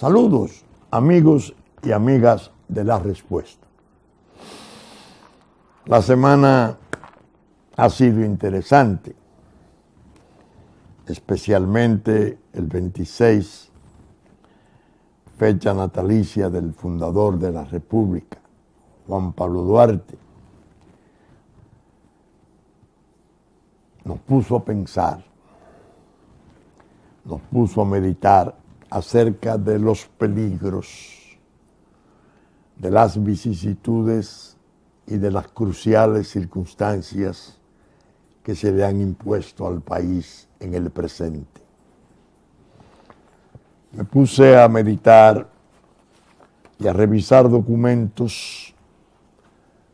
Saludos, amigos y amigas de La Respuesta. La semana ha sido interesante, especialmente el 26, fecha natalicia del fundador de la República, Juan Pablo Duarte. Nos puso a pensar, nos puso a meditar acerca de los peligros, de las vicisitudes y de las cruciales circunstancias que se le han impuesto al país en el presente. Me puse a meditar y a revisar documentos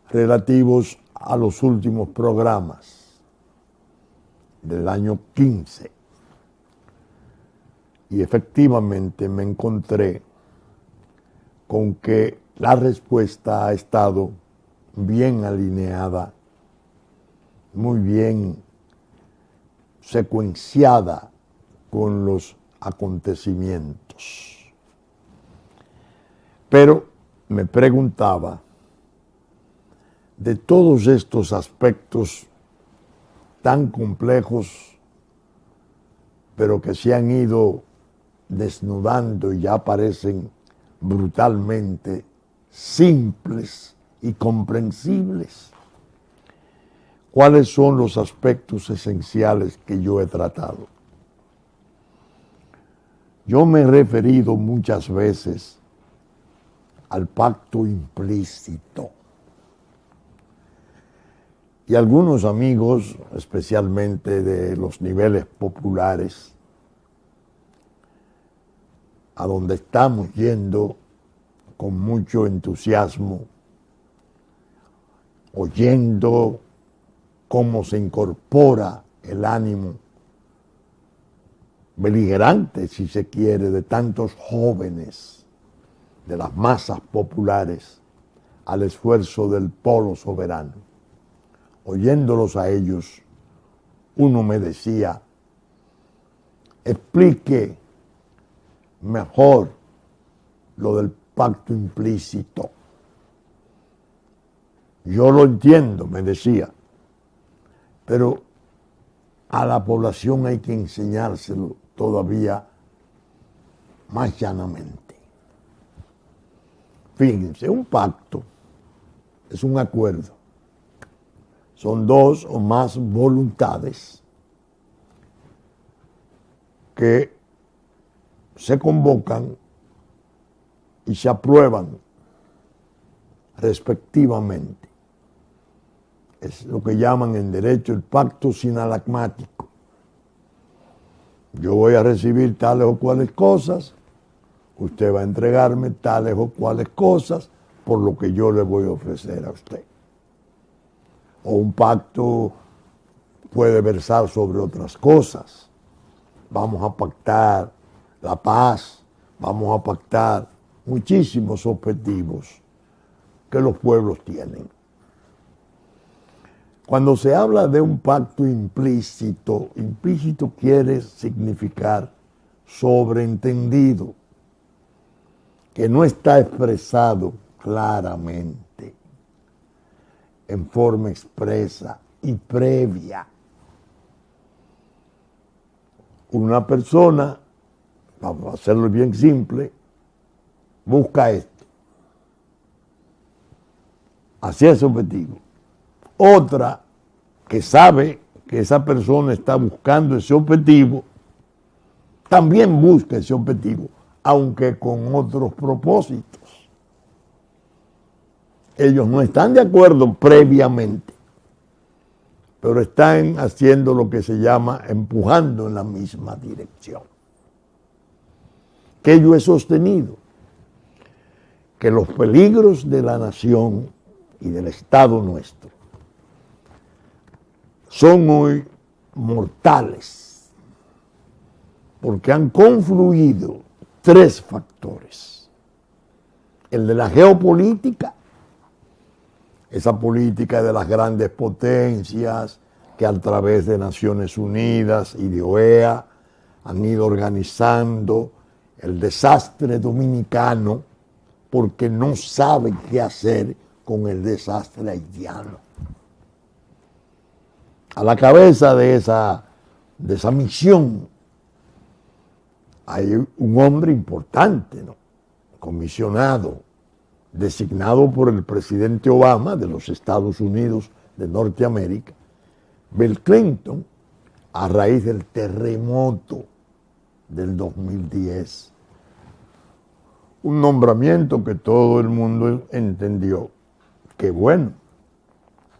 relativos a los últimos programas del año 15. Y efectivamente me encontré con que la respuesta ha estado bien alineada, muy bien secuenciada con los acontecimientos. Pero me preguntaba, de todos estos aspectos tan complejos, pero que se han ido desnudando y ya parecen brutalmente simples y comprensibles, ¿cuáles son los aspectos esenciales que yo he tratado? Yo me he referido muchas veces al pacto implícito. Y algunos amigos, especialmente de los niveles populares, a donde estamos yendo con mucho entusiasmo, oyendo cómo se incorpora el ánimo beligerante, si se quiere, de tantos jóvenes, de las masas populares, al esfuerzo del polo soberano. Oyéndolos a ellos, uno me decía, explique mejor lo del pacto implícito. Yo lo entiendo, me decía, pero a la población hay que enseñárselo todavía más llanamente. Fíjense, un pacto es un acuerdo. Son dos o más voluntades que se convocan y se aprueban respectivamente. Es lo que llaman en derecho el pacto sinalagmático. Yo voy a recibir tales o cuales cosas, usted va a entregarme tales o cuales cosas por lo que yo le voy a ofrecer a usted. O un pacto puede versar sobre otras cosas. Vamos a pactar la paz, vamos a pactar muchísimos objetivos que los pueblos tienen. Cuando se habla de un pacto implícito, implícito quiere significar sobreentendido, que no está expresado claramente, en forma expresa y previa. Una persona, vamos a hacerlo bien simple, busca esto, hacia ese objetivo. Otra que sabe que esa persona está buscando ese objetivo, también busca ese objetivo, aunque con otros propósitos. Ellos no están de acuerdo previamente, pero están haciendo lo que se llama empujando en la misma dirección. Que yo he sostenido que los peligros de la nación y del Estado nuestro son hoy mortales, porque han confluido tres factores. El de la geopolítica, esa política de las grandes potencias que a través de Naciones Unidas y de OEA han ido organizando el desastre dominicano porque no sabe qué hacer con el desastre haitiano. A la cabeza de esa misión hay un hombre importante, ¿no? Comisionado, designado por el presidente Obama de los Estados Unidos de Norteamérica, Bill Clinton, a raíz del terremoto del 2010. Un nombramiento que todo el mundo entendió que, bueno,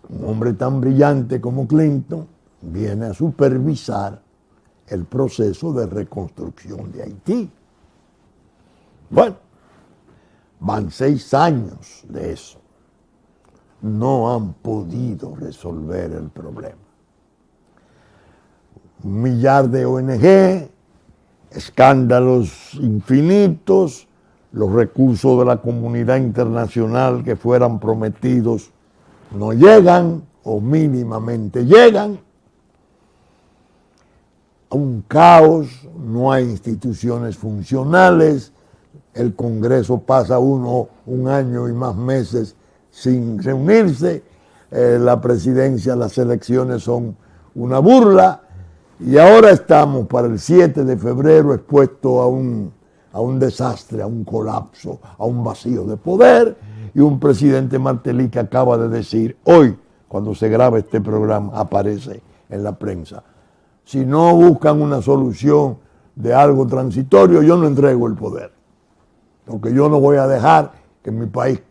un hombre tan brillante como Clinton viene a supervisar el proceso de reconstrucción de Haití. Bueno, van 6 años de eso. No han podido resolver el problema. 1 millar de ONG, escándalos infinitos, los recursos de la comunidad internacional que fueran prometidos no llegan o mínimamente llegan. Un caos, no hay instituciones funcionales, el Congreso pasa un año y más meses sin reunirse, la presidencia, las elecciones son una burla, y ahora estamos para el 7 de febrero expuestos a un desastre, a un colapso, a un vacío de poder, y un presidente Martelly que acaba de decir, hoy, cuando se graba este programa, aparece en la prensa, si no buscan una solución de algo transitorio, yo no entrego el poder, porque yo no voy a dejar que mi país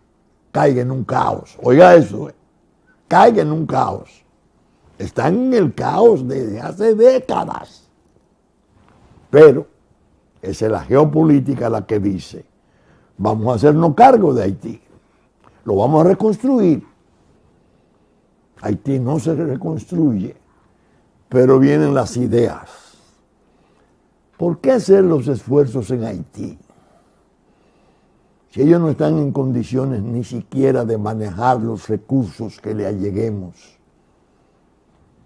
caiga en un caos. Oiga eso, caiga en un caos. Están en el caos desde hace décadas. Pero esa es la geopolítica la que dice, vamos a hacernos cargo de Haití, lo vamos a reconstruir. Haití no se reconstruye, pero vienen las ideas. ¿Por qué hacer los esfuerzos en Haití? Si ellos no están en condiciones ni siquiera de manejar los recursos que le alleguemos.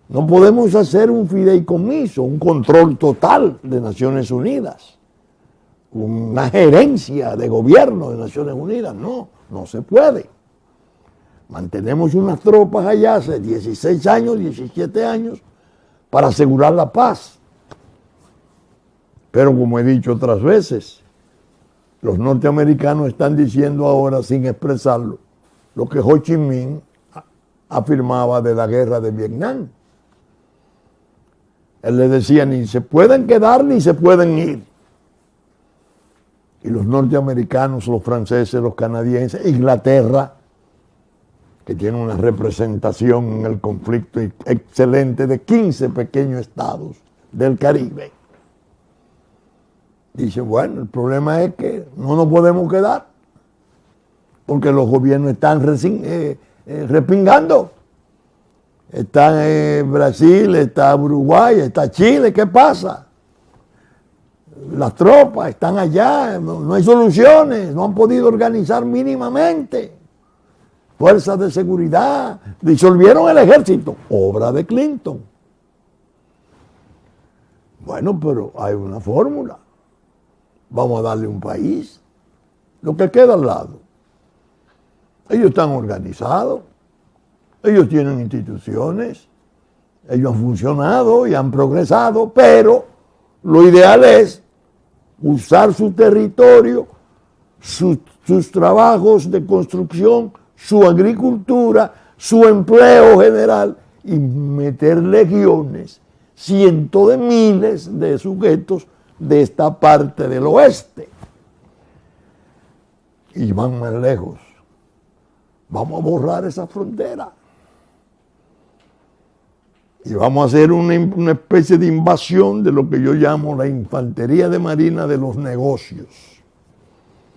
No podemos hacer un fideicomiso, un control total de Naciones Unidas, una gerencia de gobierno de Naciones Unidas. No, no se puede. Mantenemos unas tropas allá hace 16 años, 17 años, para asegurar la paz. Pero como he dicho otras veces, los norteamericanos están diciendo ahora, sin expresarlo, lo que Ho Chi Minh afirmaba de la guerra de Vietnam. Él le decía, ni se pueden quedar ni se pueden ir. Y los norteamericanos, los franceses, los canadienses, Inglaterra, que tiene una representación en el conflicto excelente de 15 pequeños estados del Caribe, dice, bueno, el problema es que no nos podemos quedar porque los gobiernos están respingando. Está Brasil, está Uruguay, está Chile, ¿qué pasa? Las tropas están allá, no hay soluciones, no han podido organizar mínimamente. Fuerzas de seguridad, disolvieron el ejército, obra de Clinton. Bueno, pero hay una fórmula. Vamos a darle un país, lo que queda al lado. Ellos están organizados, ellos tienen instituciones, ellos han funcionado y han progresado, pero lo ideal es usar su territorio, sus trabajos de construcción, su agricultura, su empleo general y meter legiones, cientos de miles de sujetos de esta parte del oeste. Y van más lejos. Vamos a borrar esa frontera. Y vamos a hacer una especie de invasión de lo que yo llamo la infantería de marina de los negocios.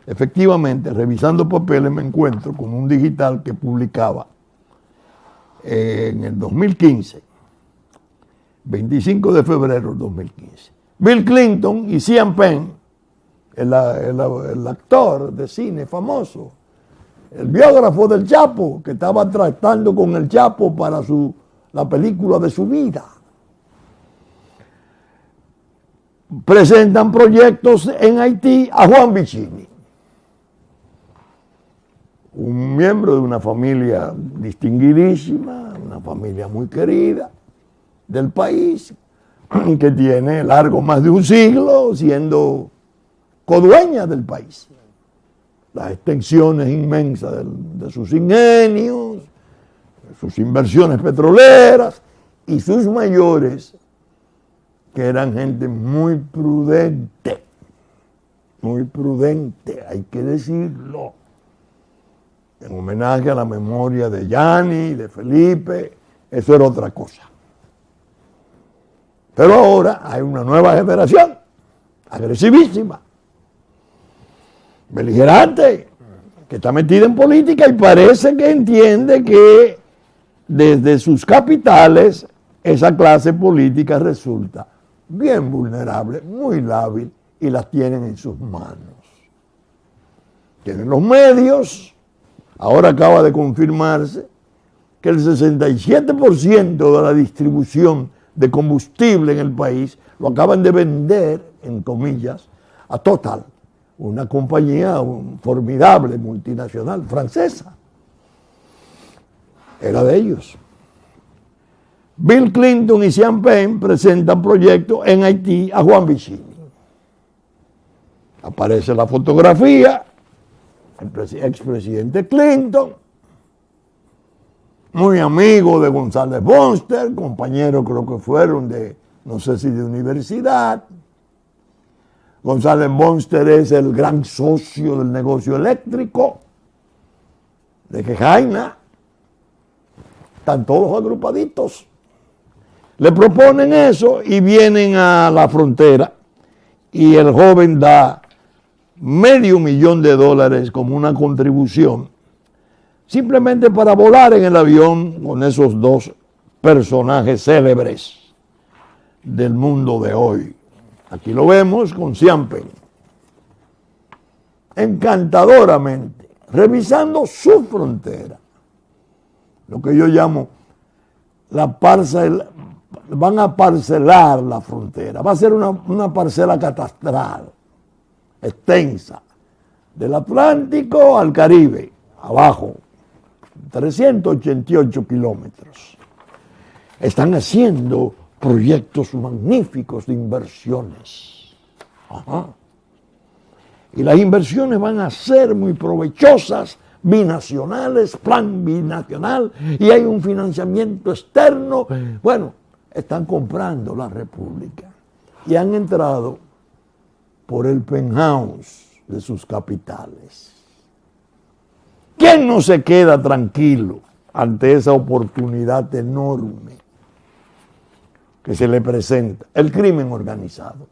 Efectivamente, revisando papeles me encuentro con un digital que publicaba en el 2015, 25 de febrero del 2015. Bill Clinton y Sean Penn, el actor de cine famoso, el biógrafo del Chapo, que estaba tratando con el Chapo para la película de su vida. presentan proyectos en Haití a Juan Vicini, un miembro de una familia distinguidísima, una familia muy querida del país, que tiene largo más de un siglo siendo codueña del país. Las extensiones inmensas de sus ingenios, sus inversiones petroleras y sus mayores, que eran gente muy prudente, hay que decirlo, en homenaje a la memoria de Gianni, de Felipe, eso era otra cosa. Pero ahora hay una nueva generación, agresivísima, beligerante, que está metida en política y parece que entiende que desde sus capitales esa clase política resulta bien vulnerable, muy lábil, y las tienen en sus manos. Tienen los medios. Ahora acaba de confirmarse que el 67% de la distribución de combustible en el país lo acaban de vender, en comillas, a Total, una compañía formidable, multinacional, francesa. Era de ellos. Bill Clinton y Sean Penn presentan proyectos en Haití a Juan Vicini. Aparece la fotografía, el expresidente Clinton, muy amigo de González Bonster, compañero creo que fueron de, no sé si de universidad. González Bonster es el gran socio del negocio eléctrico de Jejaina. Están todos agrupaditos. Le proponen eso y vienen a la frontera y el joven da $500,000 como una contribución, simplemente para volar en el avión con esos dos personajes célebres del mundo de hoy. Aquí lo vemos con Sean Penn, encantadoramente, revisando su frontera, lo que yo llamo van a parcelar la frontera, va a ser una parcela catastral, extensa, del Atlántico al Caribe, abajo, 388 kilómetros. Están haciendo proyectos magníficos de inversiones. Ajá. Y las inversiones van a ser muy provechosas, binacionales, plan binacional, y hay un financiamiento externo. Bueno, están comprando la República y han entrado por el penthouse de sus capitales. ¿Quién no se queda tranquilo ante esa oportunidad enorme que se le presenta? El crimen organizado.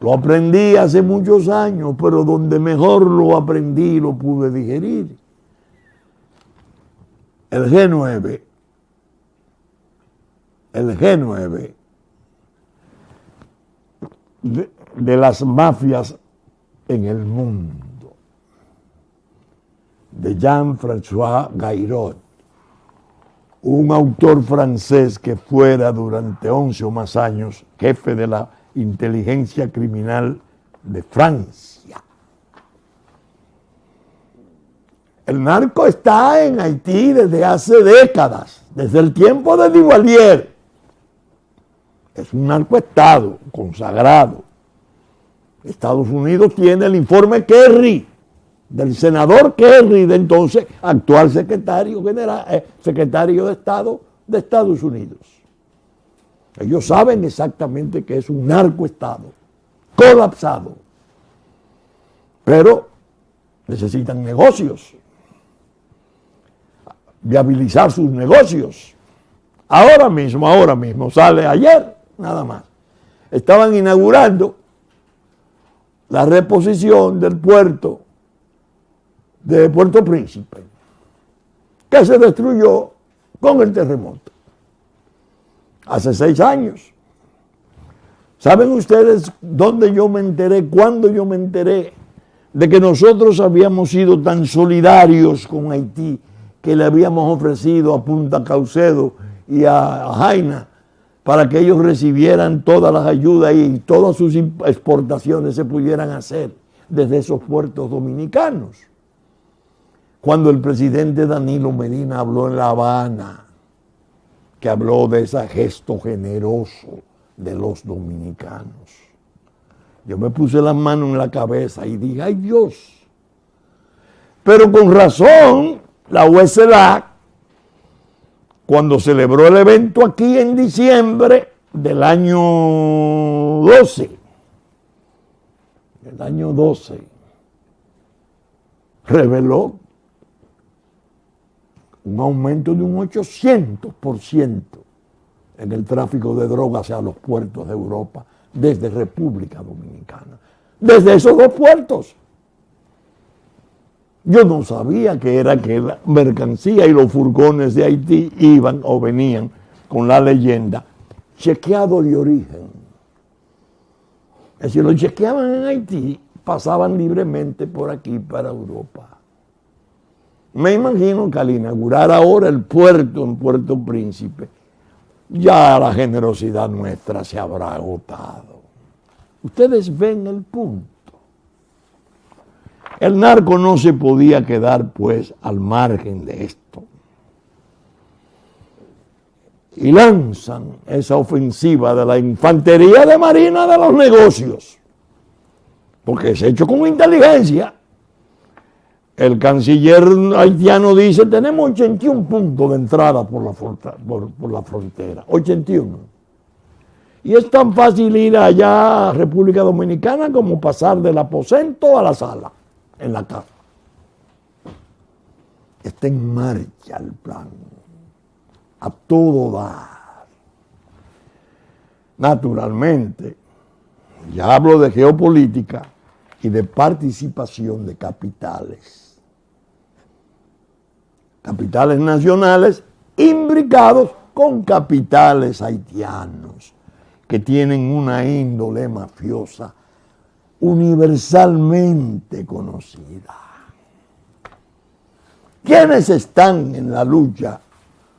Lo aprendí hace muchos años, pero donde mejor lo aprendí, lo pude digerir. El G9 de las mafias en el mundo, de Jean-François Gairaud, un autor francés que fuera durante 11 o más años jefe de la inteligencia criminal de Francia. El narco está en Haití desde hace décadas, desde el tiempo de Duvalier. Es un narcoestado consagrado. Estados Unidos tiene el informe Kerry, del senador Kerry, de entonces actual secretario de Estado de Estados Unidos. Ellos saben exactamente que es un narcoestado, colapsado. Pero necesitan negocios, viabilizar sus negocios. Ahora mismo, sale ayer, nada más. Estaban inaugurando la reposición del puerto de Puerto Príncipe, que se destruyó con el terremoto hace 6 años. ¿Saben ustedes dónde yo me enteré, cuándo yo me enteré de que nosotros habíamos sido tan solidarios con Haití que le habíamos ofrecido a Punta Caucedo y a Jaina para que ellos recibieran todas las ayudas y todas sus exportaciones se pudieran hacer desde esos puertos dominicanos. Cuando el presidente Danilo Medina habló en La Habana, que habló de ese gesto generoso de los dominicanos, yo me puse las manos en la cabeza y dije, ¡ay Dios! Pero con razón, la USLA, cuando celebró el evento aquí en diciembre del año 12, reveló un aumento de un 800% en el tráfico de drogas hacia los puertos de Europa desde República Dominicana. Desde esos dos puertos. Yo no sabía que era que la mercancía y los furgones de Haití iban o venían con la leyenda chequeado de origen. Es decir, lo chequeaban en Haití, pasaban libremente por aquí para Europa. Me imagino que al inaugurar ahora el puerto en Puerto Príncipe, ya la generosidad nuestra se habrá agotado. Ustedes ven el punto. El narco no se podía quedar, pues, al margen de esto. Y lanzan esa ofensiva de la infantería de marina de los negocios, porque es hecho con inteligencia. El canciller haitiano dice, tenemos 81 puntos de entrada por la frontera, 81. Y es tan fácil ir allá a República Dominicana como pasar del aposento a la sala, en la casa. Está en marcha el plan, a todo dar. Naturalmente, ya hablo de geopolítica y de participación de capitales. Capitales nacionales imbricados con capitales haitianos que tienen una índole mafiosa universalmente conocida. ¿Quiénes están en la lucha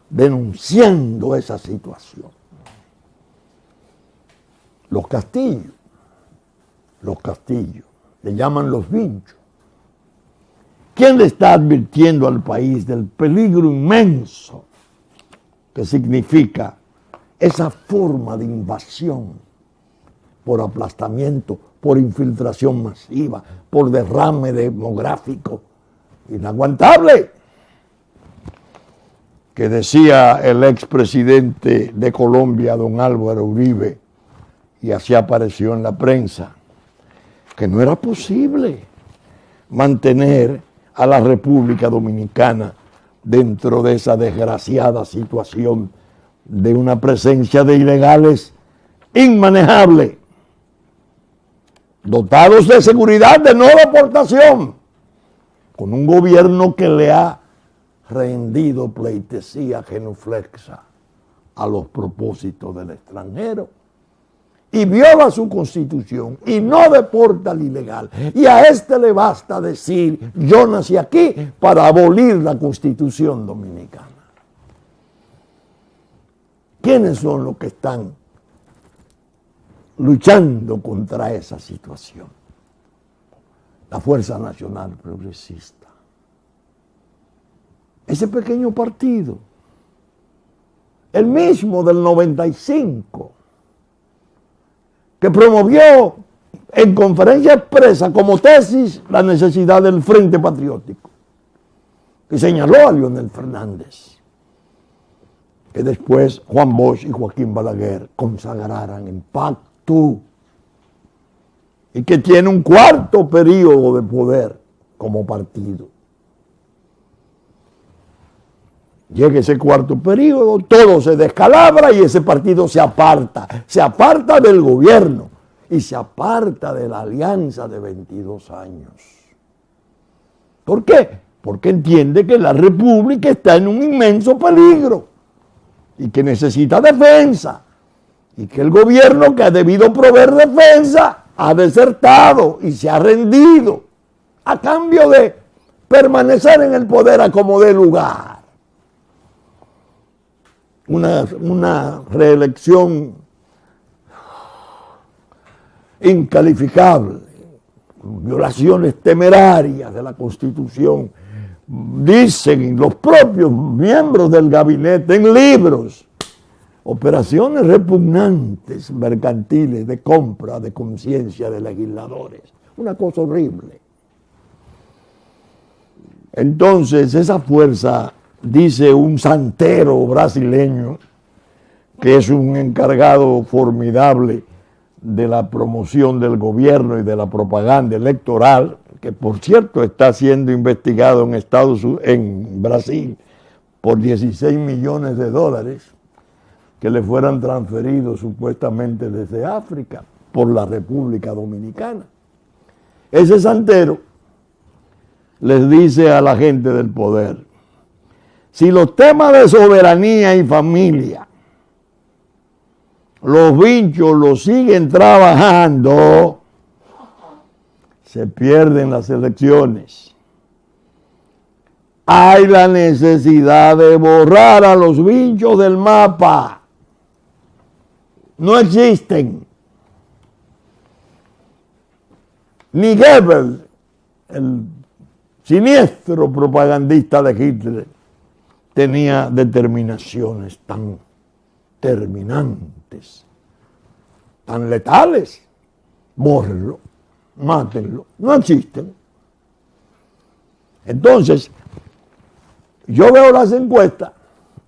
denunciando esa situación? Los castillos, le llaman los vinchos. ¿Quién le está advirtiendo al país del peligro inmenso que significa esa forma de invasión por aplastamiento, por infiltración masiva, por derrame demográfico inaguantable? Que decía el expresidente de Colombia, don Álvaro Uribe, y así apareció en la prensa, que no era posible mantener a la República Dominicana dentro de esa desgraciada situación de una presencia de ilegales inmanejable, dotados de seguridad de no deportación, con un gobierno que le ha rendido pleitesía genuflexa a los propósitos del extranjero y viola su constitución y no deporta al ilegal. Y a este le basta decir, yo nací aquí para abolir la constitución dominicana. ¿Quiénes son los que están luchando contra esa situación? La Fuerza Nacional Progresista. Ese pequeño partido, el mismo del 95, que promovió en conferencia expresa como tesis la necesidad del Frente Patriótico, que señaló a Leonel Fernández, que después Juan Bosch y Joaquín Balaguer consagraran en pacto, y que tiene un cuarto periodo de poder como partido. Llega ese cuarto periodo, todo se descalabra y ese partido se aparta del gobierno y se aparta de la alianza de 22 años. ¿Por qué? Porque entiende que la República está en un inmenso peligro y que necesita defensa y que el gobierno que ha debido proveer defensa ha desertado y se ha rendido a cambio de permanecer en el poder a como dé lugar. una reelección incalificable, violaciones temerarias de la Constitución. Dicen los propios miembros del gabinete en libros, operaciones repugnantes, mercantiles, de compra de conciencia de legisladores. Una cosa horrible. Entonces, esa fuerza, dice un santero brasileño, que es un encargado formidable de la promoción del gobierno y de la propaganda electoral, que por cierto está siendo investigado en Brasil por 16 millones de dólares que le fueran transferidos supuestamente desde África por la República Dominicana. Ese santero les dice a la gente del poder: si los temas de soberanía y familia, los vinchos los siguen trabajando, se pierden las elecciones. Hay la necesidad de borrar a los vinchos del mapa. No existen. Ni Goebbels, el siniestro propagandista de Hitler, tenía determinaciones tan terminantes, tan letales. Bórrenlo, mátenlo. No existen. Entonces, yo veo las encuestas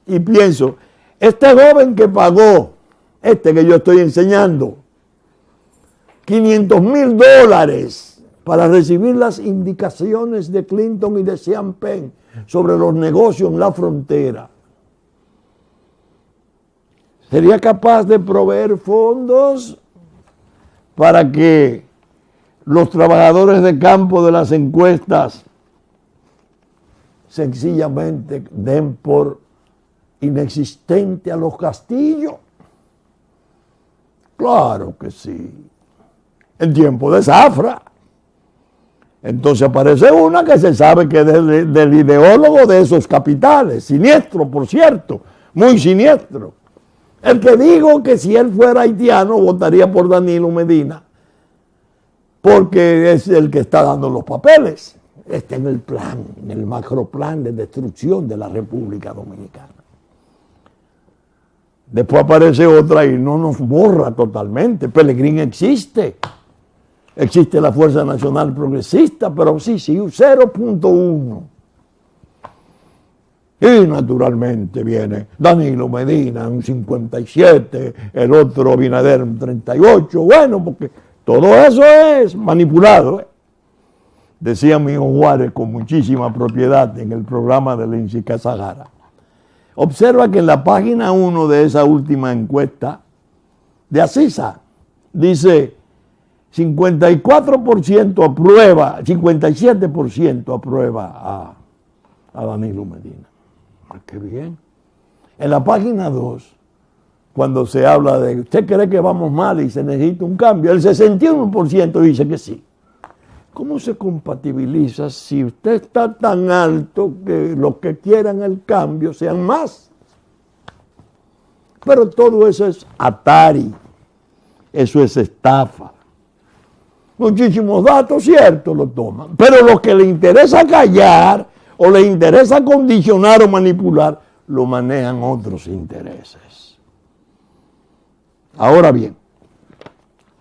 y pienso, este joven que pagó, que yo estoy enseñando, $500,000 para recibir las indicaciones de Clinton y de Sean Penn sobre los negocios en la frontera, ¿sería capaz de proveer fondos para que los trabajadores de campo de las encuestas sencillamente den por inexistente a los castillos? Claro que sí. En tiempo de zafra. Entonces aparece una que se sabe que es del ideólogo de esos capitales, siniestro, por cierto, muy siniestro. El que digo que si él fuera haitiano votaría por Danilo Medina, porque es el que está dando los papeles. Está en el plan, en el macroplan de destrucción de la República Dominicana. Después aparece otra y no nos borra totalmente. Pelegrín existe. Existe la Fuerza Nacional Progresista, pero sí, 0.1. Y naturalmente viene Danilo Medina, un 57, el otro Abinader, un 38. Bueno, porque todo eso es manipulado. Decía mi hijo Juárez con muchísima propiedad en el programa de Lenzi Casagara. Observa que en la página 1 de esa última encuesta de Asisa dice 54% aprueba, 57% aprueba a Danilo Medina. ¡Qué bien! En la página 2, cuando se habla de ¿usted cree que vamos mal y se necesita un cambio? El 61% dice que sí. ¿Cómo se compatibiliza si usted está tan alto que los que quieran el cambio sean más? Pero todo eso es Atari, eso es estafa. Muchísimos datos, cierto, lo toman. Pero lo que le interesa callar o le interesa condicionar o manipular, lo manejan otros intereses. Ahora bien,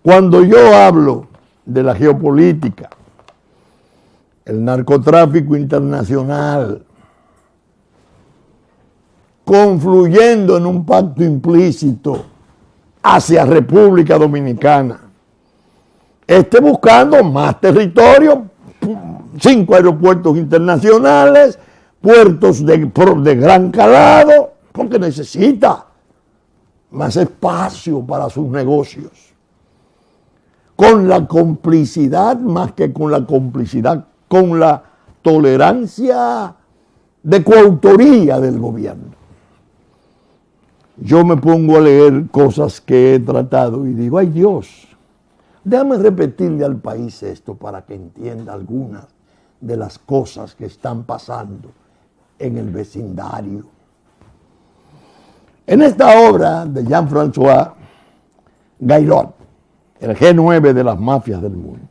cuando yo hablo de la geopolítica, el narcotráfico internacional, confluyendo en un pacto implícito hacia República Dominicana, buscando más territorio, 5 aeropuertos internacionales, puertos de gran calado, porque necesita más espacio para sus negocios. Con la complicidad, más que con la complicidad, con la tolerancia de coautoría del gobierno. Yo me pongo a leer cosas que he tratado y digo, ¡ay Dios! Déjame repetirle al país esto para que entienda algunas de las cosas que están pasando en el vecindario. En esta obra de Jean-François Gaillot, el G9 de las mafias del mundo,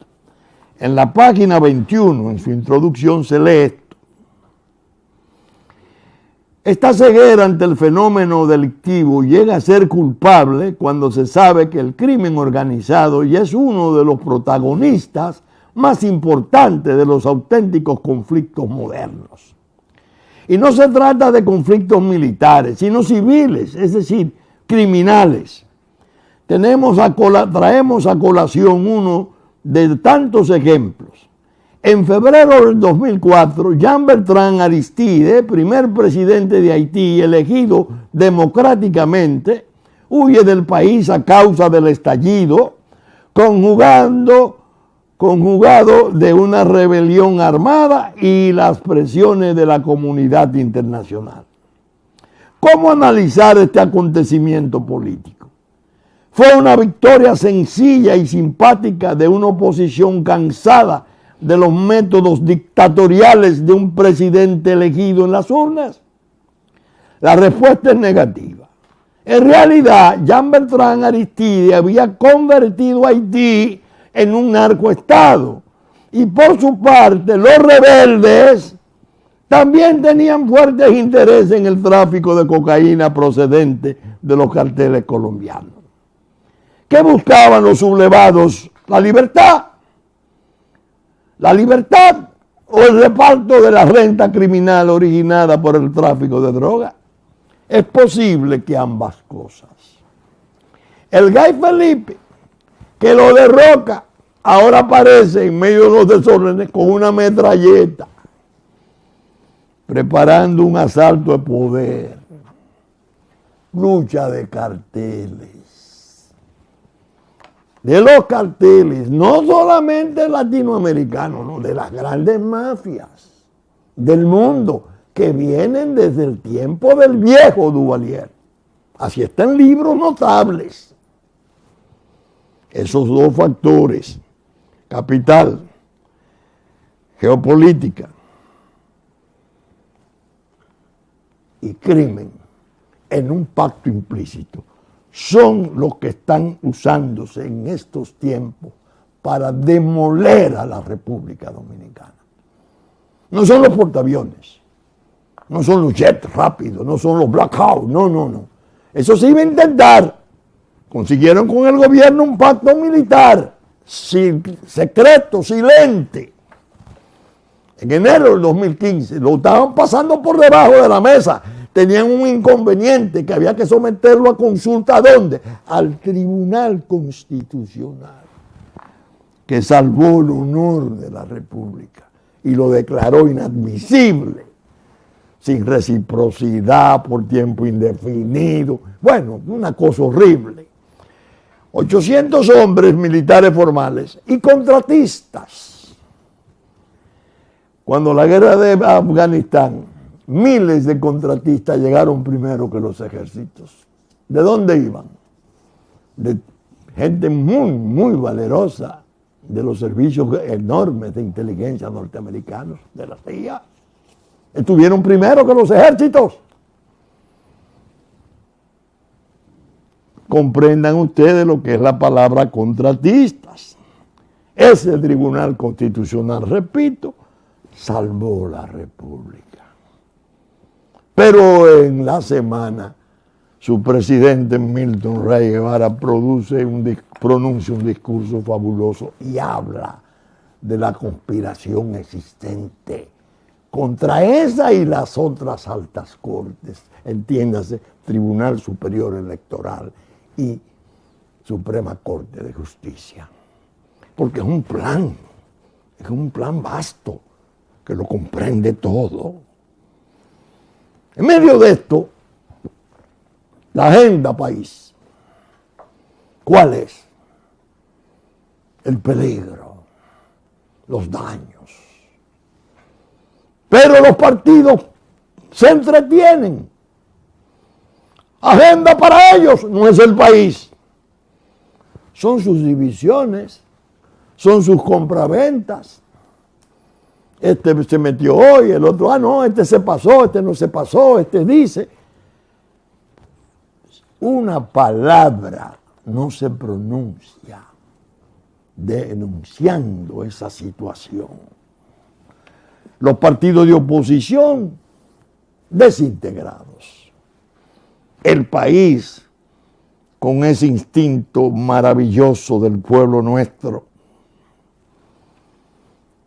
en la página 21, en su introducción, se lee esto. Esta ceguera ante el fenómeno delictivo llega a ser culpable cuando se sabe que el crimen organizado ya es uno de los protagonistas más importantes de los auténticos conflictos modernos. Y no se trata de conflictos militares, sino civiles, es decir, criminales. Traemos a colación uno de tantos ejemplos. En febrero del 2004, Jean-Bertrand Aristide, primer presidente de Haití elegido democráticamente, huye del país a causa del estallido, conjugado de una rebelión armada y las presiones de la comunidad internacional. ¿Cómo analizar este acontecimiento político? Fue una victoria sencilla y simpática de una oposición cansada de los métodos dictatoriales de un presidente elegido en las urnas. La respuesta es negativa. En realidad, Jean-Bertrand Aristide había convertido a Haití en un narcoestado. Y por su parte, los rebeldes también tenían fuertes intereses en el tráfico de cocaína procedente de los carteles colombianos. ¿Qué buscaban los sublevados? La libertad. La libertad o el reparto de la renta criminal originada por el tráfico de droga. Es posible que ambas cosas. El Gay Felipe, que lo derroca, ahora aparece en medio de los desórdenes con una metralleta, preparando un asalto de poder, lucha de carteles. De los carteles, no solamente latinoamericanos, no, de las grandes mafias del mundo que vienen desde el tiempo del viejo Duvalier. Así están libros notables. Esos dos factores, capital, geopolítica y crimen, en un pacto implícito, son los que están usándose en estos tiempos para demoler a la República Dominicana. No son los portaaviones, no son los jets rápidos, no son los Black Hawk, no. Eso se iba a intentar. Consiguieron con el gobierno un pacto militar, secreto, silente. En enero del 2015 lo estaban pasando por debajo de la mesa. Tenían un inconveniente que había que someterlo a consulta. ¿A dónde? Al Tribunal Constitucional, que salvó el honor de la República y lo declaró inadmisible, sin reciprocidad, por tiempo indefinido. Bueno, una cosa horrible. 800 hombres militares formales y contratistas. Cuando la guerra de Afganistán, miles de contratistas llegaron primero que los ejércitos. ¿De dónde iban? De gente muy valerosa, de los servicios enormes de inteligencia norteamericanos, de la CIA. Estuvieron primero que los ejércitos. Comprendan ustedes lo que es la palabra contratistas. Ese Tribunal Constitucional, repito, salvó la República. Pero en la semana, su presidente Milton Ray Guevara pronuncia un discurso fabuloso y habla de la conspiración existente contra esa y las otras altas cortes, entiéndase, Tribunal Superior Electoral y Suprema Corte de Justicia. Porque es un plan vasto que lo comprende todo. En medio de esto, la agenda país, ¿cuál es? El peligro, los daños. Pero los partidos se entretienen. Agenda para ellos no es el país. Son sus divisiones, son sus compraventas. Este se metió hoy, el otro, no, este se pasó, este no se pasó, este dice. una palabra no se pronuncia denunciando esa situación. Los partidos de oposición desintegrados. El país, con ese instinto maravilloso del pueblo nuestro,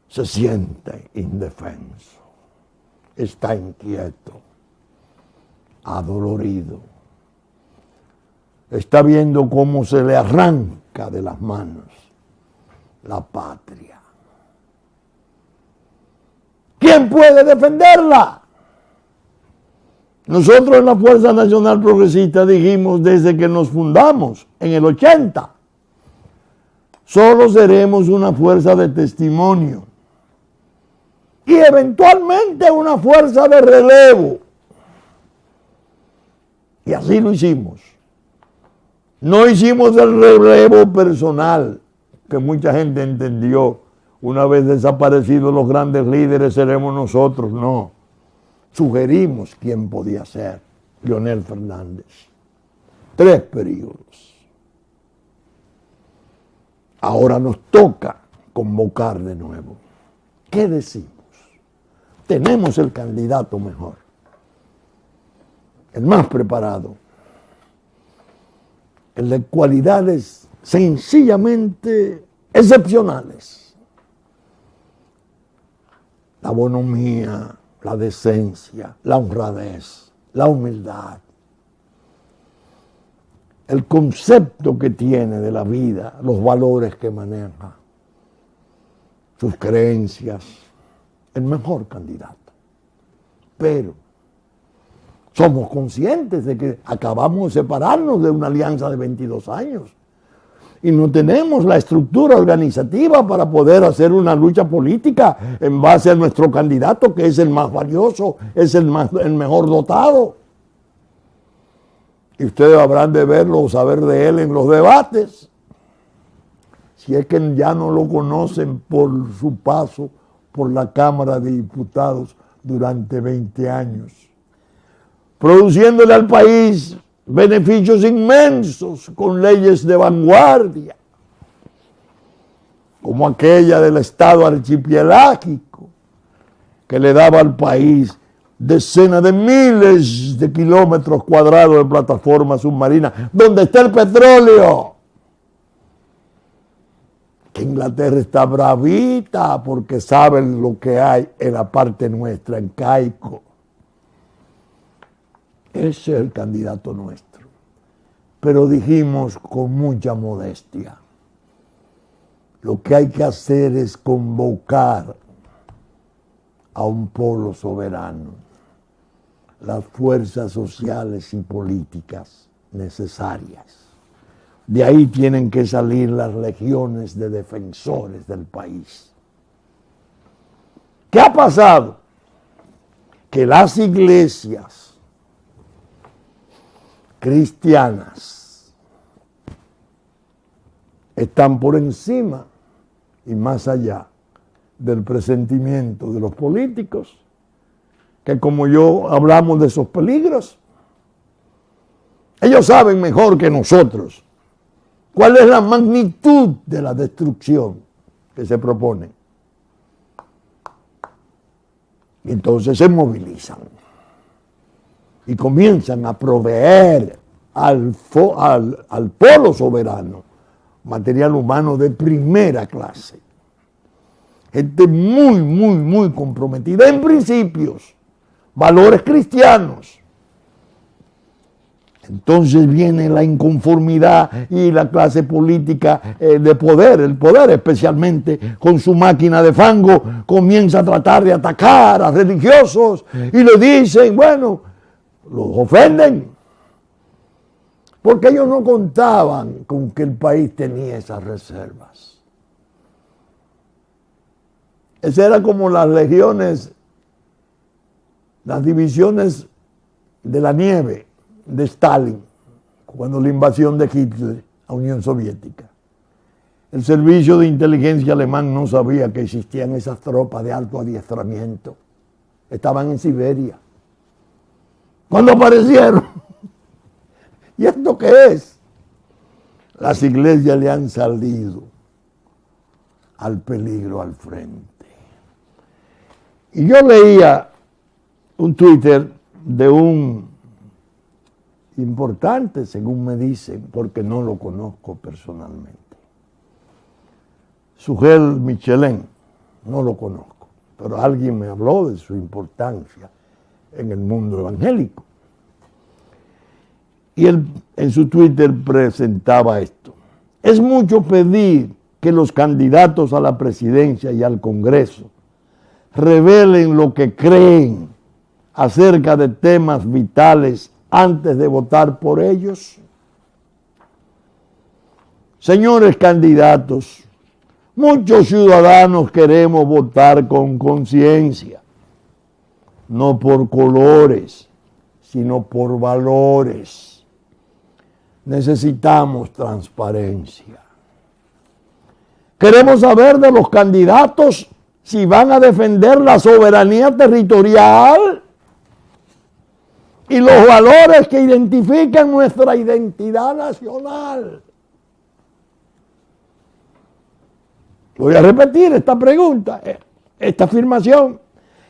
se siente indefenso, está inquieto, adolorido, está viendo cómo se le arranca de las manos la patria. ¿Quién puede defenderla? Nosotros en la Fuerza Nacional Progresista dijimos desde que nos fundamos en el 80, solo seremos una fuerza de testimonio y eventualmente una fuerza de relevo. Y así lo hicimos. No hicimos el relevo personal que mucha gente entendió. Una vez desaparecidos los grandes líderes seremos nosotros. No. Sugerimos quién podía ser. Leonel Fernández. 3 periodos. Ahora nos toca convocar de nuevo. ¿Qué decimos? Tenemos el candidato mejor, el más preparado, el de cualidades sencillamente excepcionales. La bonomía, la decencia, la honradez, la humildad, el concepto que tiene de la vida, los valores que maneja, sus creencias, el mejor candidato. Pero somos conscientes de que acabamos de separarnos de una alianza de 22 años y no tenemos la estructura organizativa para poder hacer una lucha política en base a nuestro candidato, que es el más valioso, es el mejor dotado. Y ustedes habrán de verlo o saber de él en los debates, si es que ya no lo conocen por su paso por la Cámara de Diputados durante 20 años, produciéndole al país beneficios inmensos con leyes de vanguardia, como aquella del Estado archipelágico, que le daba al país decenas de miles de kilómetros cuadrados de plataformas submarinas, donde está el petróleo. Que Inglaterra está bravita porque saben lo que hay en la parte nuestra, en Caico. Ese es el candidato nuestro. Pero dijimos con mucha modestia, lo que hay que hacer es convocar a un pueblo soberano, las fuerzas sociales y políticas necesarias. De ahí tienen que salir las legiones de defensores del país. ¿Qué ha pasado? Que las iglesias cristianas están por encima y más allá del presentimiento de los políticos, que como yo hablamos de esos peligros, ellos saben mejor que nosotros cuál es la magnitud de la destrucción que se propone. Y entonces se movilizan y comienzan a proveer al polo soberano material humano de primera clase. Gente muy comprometida en principios, valores cristianos. Entonces viene la inconformidad y la clase política de poder, el poder especialmente con su máquina de fango, comienza a tratar de atacar a religiosos y le dicen, bueno, los ofenden, porque ellos no contaban con que el país tenía esas reservas. Esa era como las legiones, las divisiones de la nieve de Stalin, cuando la invasión de Hitler a Unión Soviética. El servicio de inteligencia alemán no sabía que existían esas tropas de alto adiestramiento. Estaban en Siberia. Cuando aparecieron, ¿Y esto qué es? Las iglesias le han salido al peligro al frente. Y yo leía un Twitter de un importante, según me dicen, porque no lo conozco personalmente, Sugel Michelin, no lo conozco, pero alguien me habló de su importancia en el mundo evangélico. Y él en su Twitter presentaba esto: es mucho pedir que los candidatos a la presidencia y al Congreso revelen lo que creen acerca de temas vitales antes de votar por ellos. Señores candidatos, muchos ciudadanos queremos votar con conciencia, no por colores, sino por valores. Necesitamos transparencia. Queremos saber de los candidatos si van a defender la soberanía territorial y los valores que identifican nuestra identidad nacional. Voy a repetir esta pregunta, esta afirmación.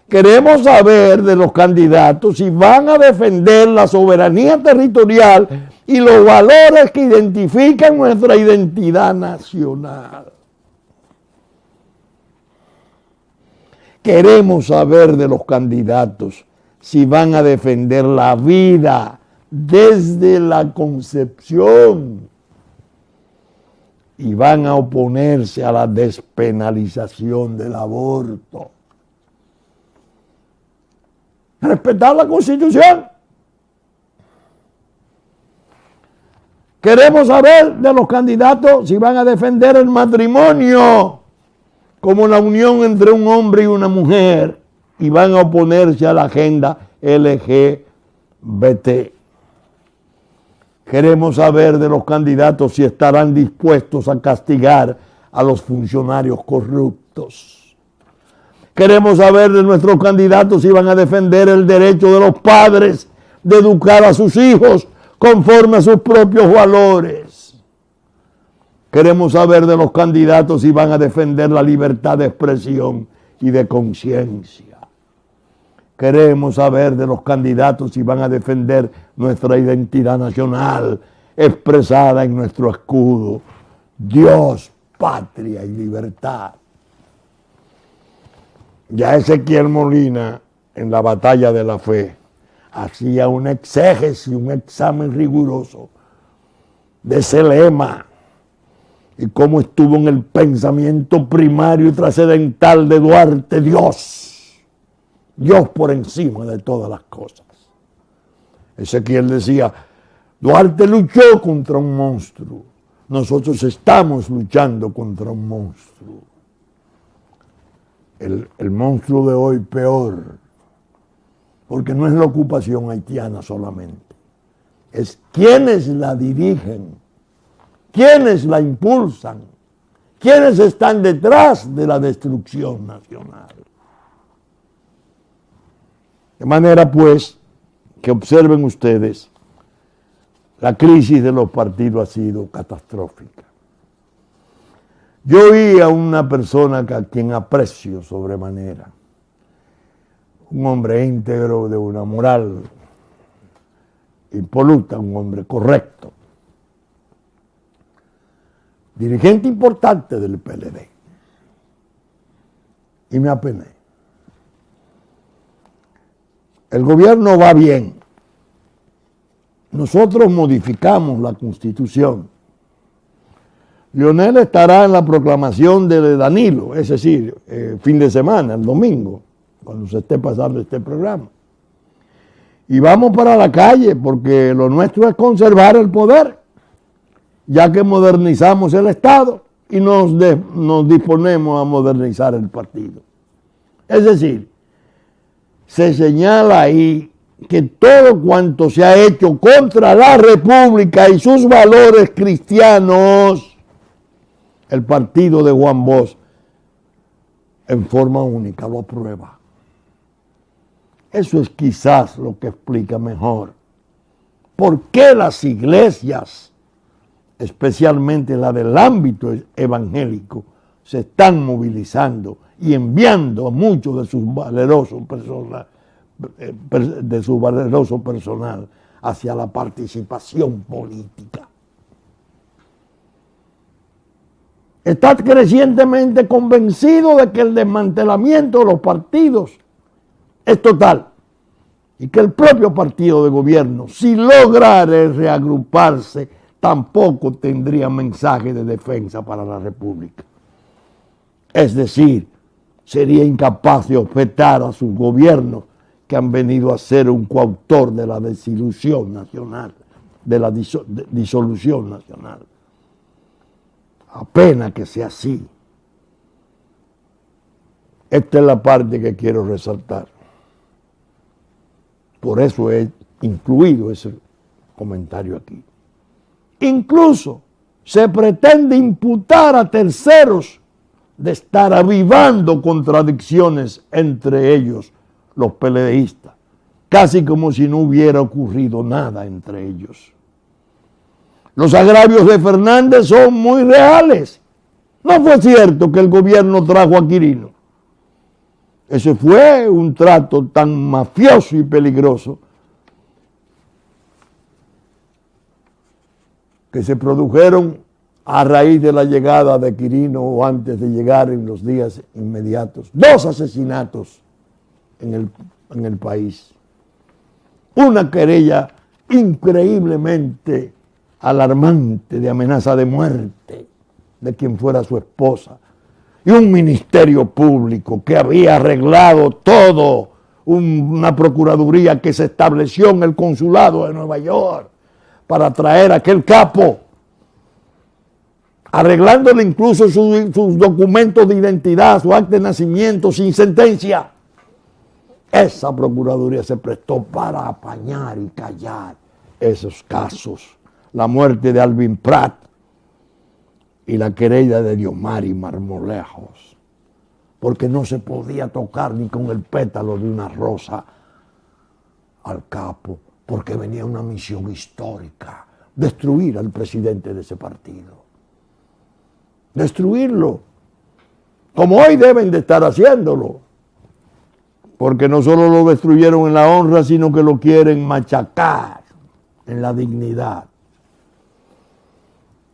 Queremos saber de los candidatos si van a defender la soberanía territorial y los valores que identifican nuestra identidad nacional. Queremos saber de los candidatos si van a defender la vida desde la concepción y van a oponerse a la despenalización del aborto. Respetar la Constitución. Queremos saber de los candidatos si van a defender el matrimonio como la unión entre un hombre y una mujer y van a oponerse a la agenda LGBT. Queremos saber de los candidatos si estarán dispuestos a castigar a los funcionarios corruptos. Queremos saber de nuestros candidatos si van a defender el derecho de los padres de educar a sus hijos conforme a sus propios valores. Queremos saber de los candidatos si van a defender la libertad de expresión y de conciencia. Queremos saber de los candidatos si van a defender nuestra identidad nacional expresada en nuestro escudo: Dios, patria y libertad. Ya Ezequiel Molina, en la batalla de la fe, hacía una exégesis, un examen riguroso de ese lema y cómo estuvo en el pensamiento primario y trascendental de Duarte: Dios, Dios por encima de todas las cosas. Ezequiel decía: Duarte luchó contra un monstruo, nosotros estamos luchando contra un monstruo. El monstruo de hoy peor, porque no es la ocupación haitiana solamente, es quienes la dirigen, quienes la impulsan, quienes están detrás de la destrucción nacional. De manera pues que observen ustedes, la crisis de los partidos ha sido catastrófica. Yo oí a una persona a quien aprecio sobremanera, un hombre íntegro, de una moral impoluta, un hombre correcto, dirigente importante del PLD, y me apené. El gobierno va bien. Nosotros modificamos la Constitución. Leonel estará en la proclamación de Danilo, es decir, fin de semana, el domingo, cuando se esté pasando este programa. Y vamos para la calle, porque lo nuestro es conservar el poder, ya que modernizamos el Estado y nos disponemos a modernizar el partido. Es decir, se señala ahí que todo cuanto se ha hecho contra la República y sus valores cristianos, el partido de Juan Bosch en forma única lo aprueba. Eso es quizás lo que explica mejor ¿por qué las iglesias, especialmente la del ámbito evangélico, se están movilizando y enviando a muchos de su valeroso personal hacia la participación política? Está crecientemente convencido de que el desmantelamiento de los partidos es total y que el propio partido de gobierno, si lograra reagruparse, tampoco tendría mensaje de defensa para la República. Es decir, sería incapaz de objetar a sus gobiernos que han venido a ser un coautor de la desilusión nacional, de la disolución nacional. Apenas que sea así. Esta es la parte que quiero resaltar. Por eso he incluido ese comentario aquí. Incluso se pretende imputar a terceros de estar avivando contradicciones entre ellos, los PLDistas, casi como si no hubiera ocurrido nada entre ellos. Los agravios de Fernández son muy reales. No fue cierto que el gobierno trajo a Quirino. Ese fue un trato tan mafioso y peligroso que se produjeron a raíz de la llegada de Quirino o antes de llegar en los días inmediatos. 2 asesinatos en el país. Una querella increíblemente alarmante de amenaza de muerte de quien fuera su esposa, y un ministerio público que había arreglado todo, una procuraduría que se estableció en el consulado de Nueva York para traer a aquel capo, arreglándole incluso sus documentos de identidad, su acta de nacimiento sin sentencia. Esa procuraduría se prestó para apañar y callar esos casos. La muerte de Alvin Prat y la querella de Diomari Marmolejos, porque no se podía tocar ni con el pétalo de una rosa al capo, porque venía una misión histórica, destruir al presidente de ese partido. Destruirlo, como hoy deben de estar haciéndolo, porque no solo lo destruyeron en la honra, sino que lo quieren machacar en la dignidad.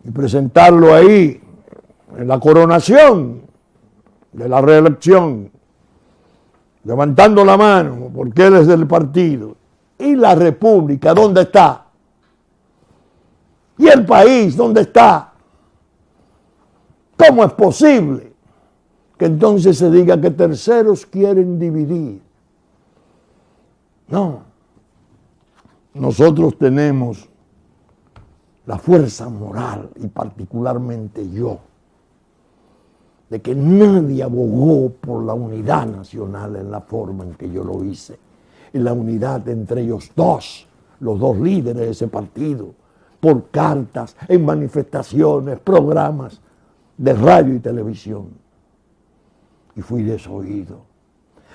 Y presentarlo ahí, en la coronación de la reelección, levantando la mano, porque él es del partido. ¿Y la República dónde está? ¿Y el país dónde está? ¿Cómo es posible que entonces se diga que terceros quieren dividir? No. Nosotros tenemos la fuerza moral, y particularmente yo, de que nadie abogó por la unidad nacional en la forma en que yo lo hice. Y la unidad entre ellos dos, los dos líderes de ese partido, por cartas, en manifestaciones, programas de radio y televisión. Y fui desoído.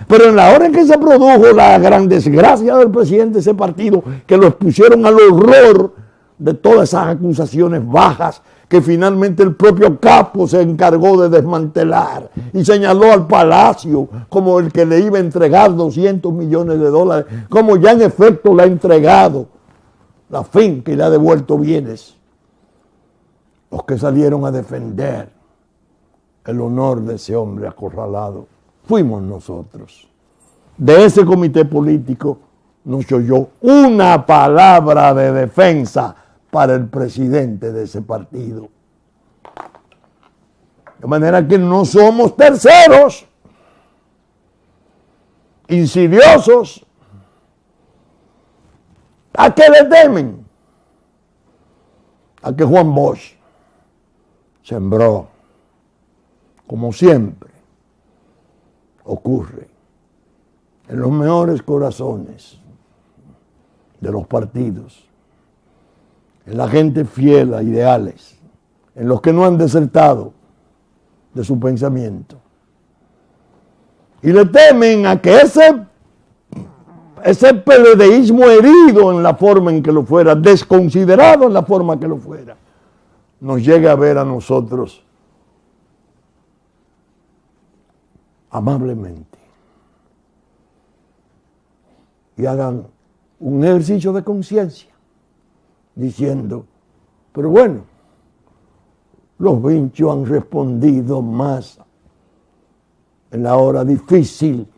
Pero en la hora en que se produjo la gran desgracia del presidente de ese partido, que lo expusieron al horror de todas esas acusaciones bajas que finalmente el propio capo se encargó de desmantelar y señaló al Palacio como el que le iba a entregar 200 millones de dólares, como ya en efecto le ha entregado la finca y le ha devuelto bienes. Los que salieron a defender el honor de ese hombre acorralado fuimos nosotros. De ese comité político no se oyó una palabra de defensa para el presidente de ese partido. De manera que no somos terceros, insidiosos. ¿A qué le temen? A que Juan Bosch sembró, como siempre ocurre, en los mejores corazones de los partidos, en la gente fiel a ideales, en los que no han desertado de su pensamiento. Y le temen a que ese PLDismo herido en la forma en que lo fuera, desconsiderado en la forma que lo fuera, nos llegue a ver a nosotros amablemente y hagan un ejercicio de conciencia diciendo, pero bueno, los vinchos han respondido más en la hora difícil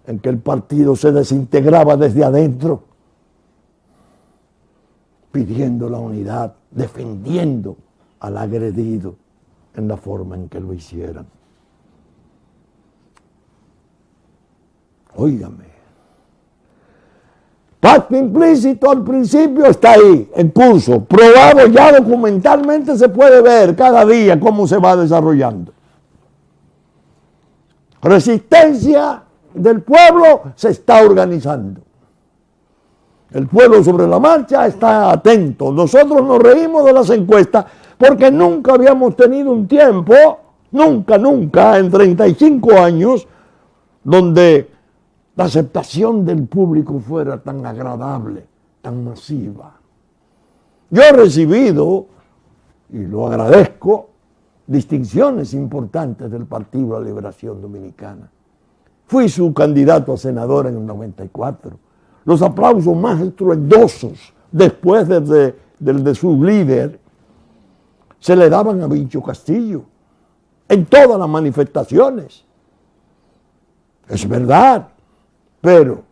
en que el partido se desintegraba desde adentro, pidiendo la unidad, defendiendo al agredido en la forma en que lo hicieran. Óigame, pacto implícito al principio está ahí, en curso, probado ya documentalmente, se puede ver cada día cómo se va desarrollando. Resistencia del pueblo se está organizando. El pueblo sobre la marcha está atento. Nosotros nos reímos de las encuestas porque nunca habíamos tenido un tiempo, nunca, en 35 años, donde la aceptación del público fuera tan agradable, tan masiva. Yo he recibido, y lo agradezco, distinciones importantes del Partido de la Liberación Dominicana. Fui su candidato a senador en el 94. Los aplausos más estruendosos después del de su líder se le daban a Vincho Castillo en todas las manifestaciones. Es verdad, pero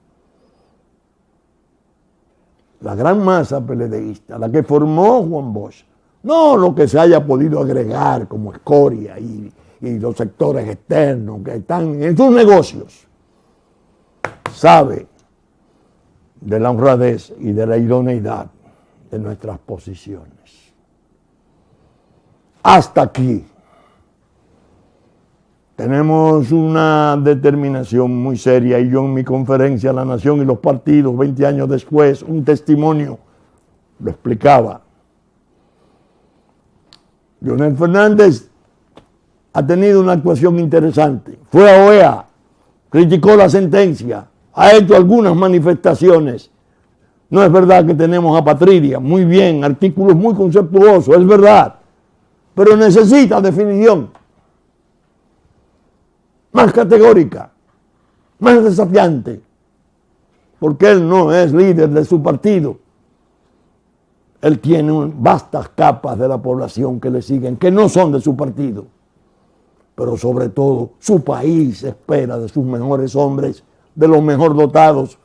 la gran masa PLDista, la que formó Juan Bosch, no lo que se haya podido agregar como escoria y los sectores externos que están en sus negocios, sabe de la honradez y de la idoneidad de nuestras posiciones. Hasta aquí tenemos una determinación muy seria, y yo en mi conferencia La Nación y los partidos, 20 años después, un testimonio, lo explicaba. Leonel Fernández ha tenido una actuación interesante. Fue a OEA, criticó la sentencia, ha hecho algunas manifestaciones. No es verdad que tenemos apatridia, muy bien, artículos muy conceptuosos, es verdad, pero necesita definición más categórica, más desafiante, porque él no es líder de su partido. Él tiene vastas capas de la población que le siguen, que no son de su partido, pero sobre todo su país espera de sus mejores hombres, de los mejor dotados,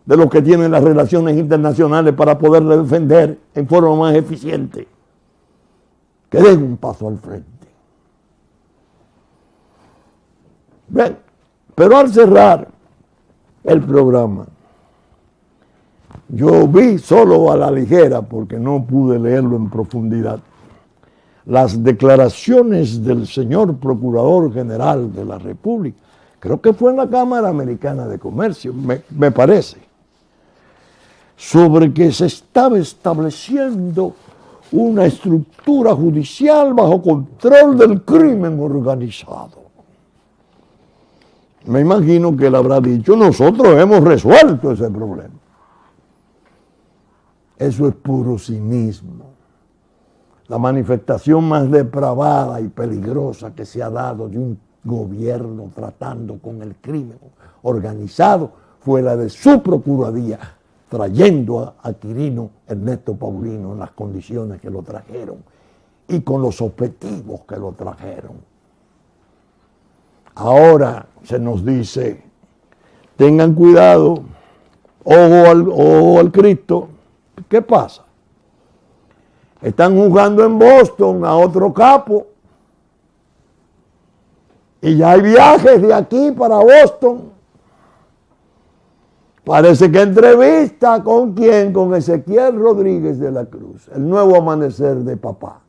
de los que tienen las relaciones internacionales para poderle defender en forma más eficiente, que den un paso al frente. Bien, pero al cerrar el programa, yo vi solo a la ligera, porque no pude leerlo en profundidad, las declaraciones del señor Procurador General de la República, creo que fue en la Cámara Americana de Comercio, me parece, sobre que se estaba estableciendo una estructura judicial bajo control del crimen organizado. Me imagino que él habrá dicho, nosotros hemos resuelto ese problema. Eso es puro cinismo. La manifestación más depravada y peligrosa que se ha dado de un gobierno tratando con el crimen organizado fue la de su Procuraduría, trayendo a Quirino Ernesto Paulino en las condiciones que lo trajeron y con los objetivos que lo trajeron. Ahora se nos dice, tengan cuidado, ojo al Cristo. ¿Qué pasa? Están juzgando en Boston a otro capo y ya hay viajes de aquí para Boston. Parece que entrevista con quién, con Ezequiel Rodríguez de la Cruz, el nuevo amanecer de papá.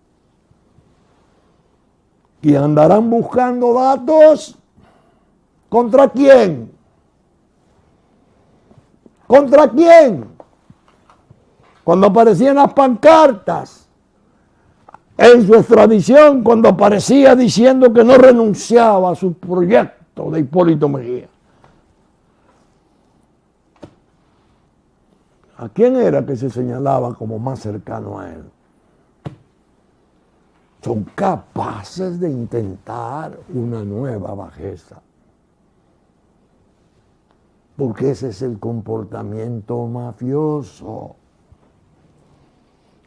Y andarán buscando datos. ¿Contra quién? ¿Contra quién? Cuando aparecían las pancartas en su extradición, cuando aparecía diciendo que no renunciaba a su proyecto de Hipólito Mejía. ¿A quién era que se señalaba como más cercano a él? Son capaces de intentar una nueva bajeza. Porque ese es el comportamiento mafioso.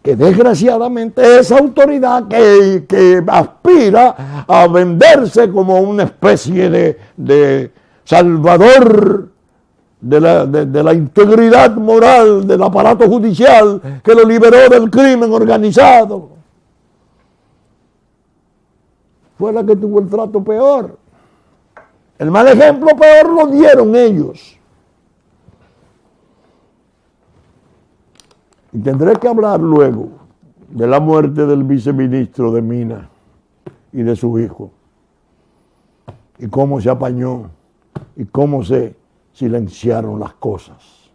Que desgraciadamente esa autoridad que aspira a venderse como una especie de salvador de la integridad moral del aparato judicial que lo liberó del crimen organizado, fue la que tuvo el trato peor. El mal ejemplo peor lo dieron ellos. Y tendré que hablar luego de la muerte del viceministro de Minas y de su hijo, y cómo se apañó, y cómo se silenciaron las cosas,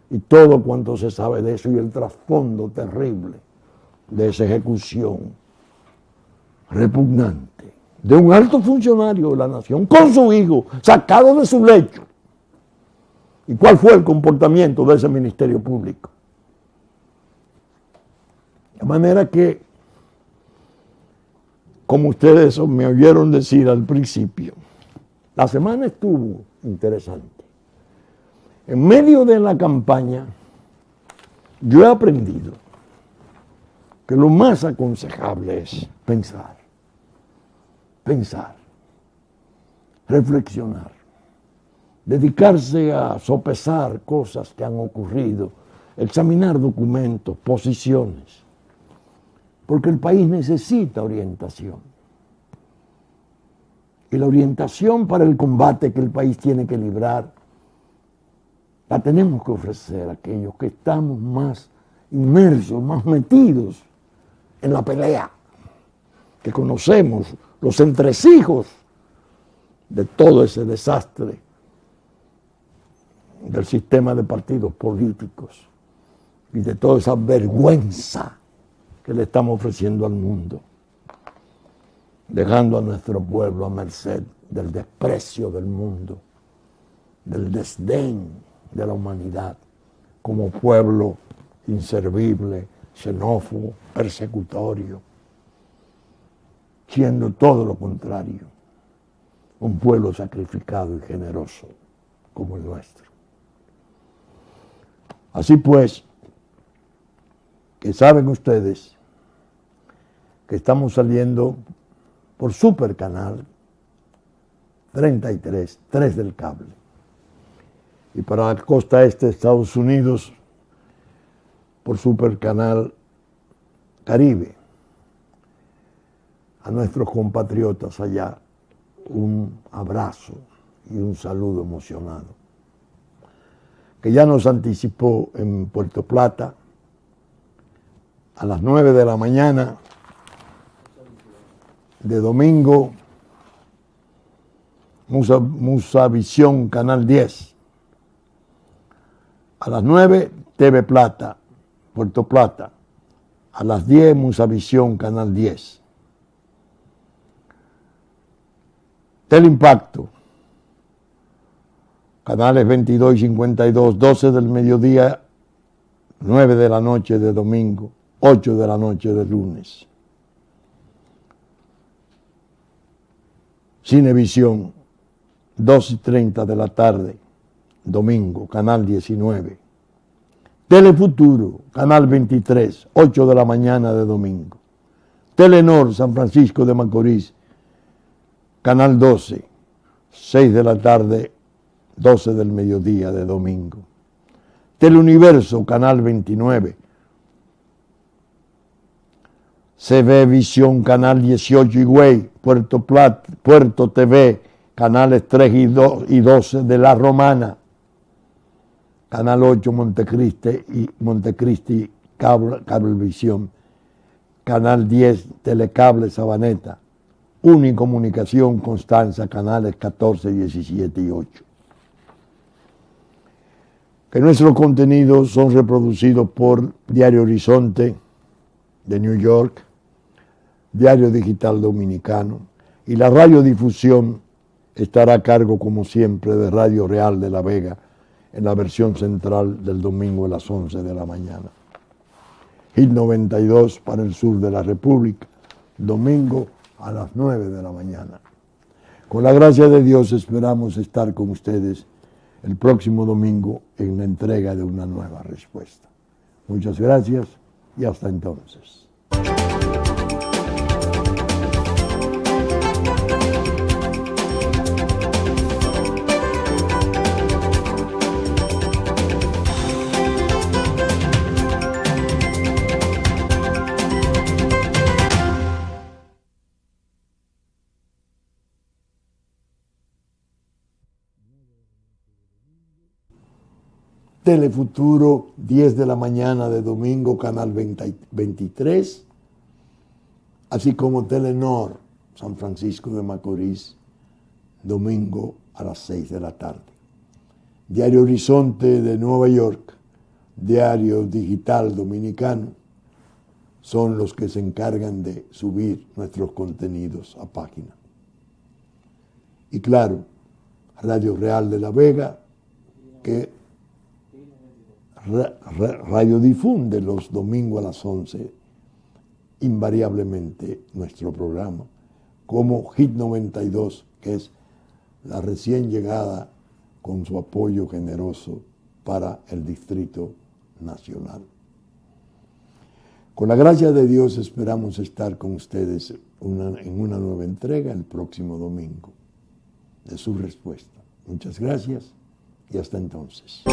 y todo cuanto se sabe de eso, y el trasfondo terrible de esa ejecución repugnante de un alto funcionario de la nación con su hijo sacado de su lecho. ¿Y cuál fue el comportamiento de ese ministerio público? De manera que, como ustedes me oyeron decir al principio, la semana estuvo interesante. En medio de la campaña, yo he aprendido que lo más aconsejable es pensar, reflexionar, dedicarse a sopesar cosas que han ocurrido, examinar documentos, posiciones, porque el país necesita orientación. Y la orientación para el combate que el país tiene que librar, la tenemos que ofrecer a aquellos que estamos más inmersos, más metidos en la pelea, que conocemos los entresijos de todo ese desastre del sistema de partidos políticos y de toda esa vergüenza que le estamos ofreciendo al mundo, dejando a nuestro pueblo a merced del desprecio del mundo, del desdén de la humanidad, como pueblo inservible, xenófobo, persecutorio, siendo todo lo contrario, un pueblo sacrificado y generoso como el nuestro. Así pues, que saben ustedes que estamos saliendo por Supercanal 33, 3 del cable. Y para la costa este de Estados Unidos, por Supercanal Caribe. A nuestros compatriotas allá, un abrazo y un saludo emocionado, que ya nos anticipó en Puerto Plata a las 9 de la mañana de domingo, Musavisión Canal 10. A las 9, TV Plata, Puerto Plata. A las 10, Musavisión Canal 10. Teleimpacto, canales 22 y 52, 12 del mediodía, 9 de la noche de domingo, 8 de la noche de lunes. Cinevisión, 2:30 de la tarde, domingo, canal 19. Telefuturo, canal 23, 8 de la mañana de domingo. Telenor, San Francisco de Macorís, canal 12, 6 de la tarde, 12 del mediodía de domingo. Teleuniverso, canal 29. CV Visión, canal 18, Higüey, Puerto TV, canales 3 y 12 de La Romana. Canal 8, Montecristi, Cablevisión. Canal 10, Telecable Sabaneta. Unicomunicación Constanza, canales 14, 17 y 8. Que nuestros contenidos son reproducidos por Diario Horizonte de New York, Diario Digital Dominicano, y la radiodifusión estará a cargo, como siempre, de Radio Real de La Vega, en la versión central del domingo a las 11 de la mañana. Hit 92 para el sur de la República, domingo a las 9 de la mañana. Con la gracia de Dios esperamos estar con ustedes el próximo domingo en la entrega de una nueva respuesta. Muchas gracias y hasta entonces. Telefuturo, 10 de la mañana de domingo, canal 23, así como Telenor, San Francisco de Macorís, domingo a las 6 de la tarde. Diario Horizonte de Nueva York, Diario Digital Dominicano, son los que se encargan de subir nuestros contenidos a página. Y claro, Radio Real de la Vega, que radiodifunde los domingos a las 11, invariablemente nuestro programa, como Hit 92, que es la recién llegada con su apoyo generoso para el Distrito Nacional. Con la gracia de Dios esperamos estar con ustedes en una nueva entrega el próximo domingo de su respuesta. Muchas gracias y hasta entonces.